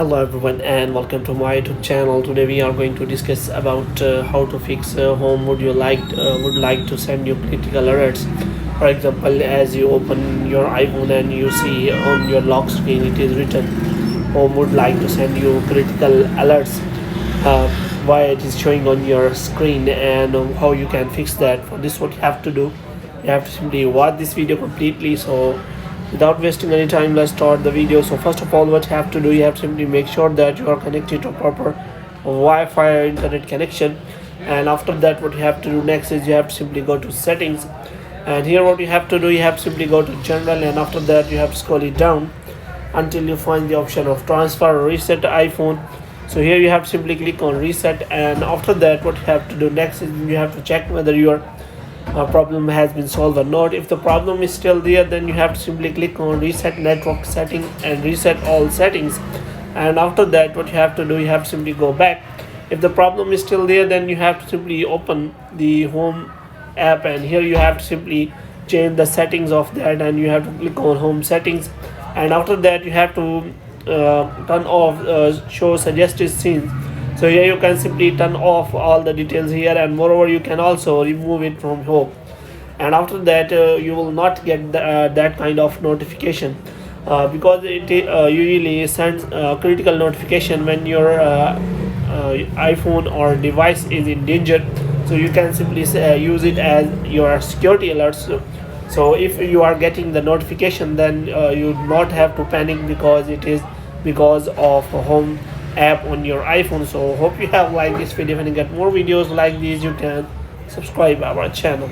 Hello everyone and welcome to my YouTube channel. Today we are going to discuss about how to fix home would like to send you critical alerts. For example, as you open your iPhone and you see on your lock screen it is written home would like to send you critical alerts. Uh, why it is showing on your screen and how you can fix that. For this, what you have to do, you have to simply watch this video completely. So without wasting any time, let's start the video. So first of all, what you have to do, you have to simply make sure that you are connected to proper Wi-Fi internet connection. And after that, what you have to do next is you have to simply go to settings. And here what you have to do, you have to simply go to general, and after that you have to scroll it down until you find the option of transfer or reset iPhone. So here you have to simply click on reset, and after that what you have to do next is you have to check whether your problem has been solved or not. If the problem is still there, then you have to simply click on reset network setting and reset all settings. And after that what you have to do, you have to simply go back. If the problem is still there, then you have to simply open the home app, and here you have to simply change the settings of that, and you have to click on home settings. And after that you have to turn off show suggested scenes. So here you can simply turn off all the details here, and moreover you can also remove it from home. And after that you will not get that kind of notification, because it usually sends critical notification when your iPhone or device is in danger. So you can simply use it as your security alerts. So if you are getting the notification, then you do not have to panic, because it is because of a home app on your iPhone. So hope you have liked this video, and get more videos like these you can subscribe our channel.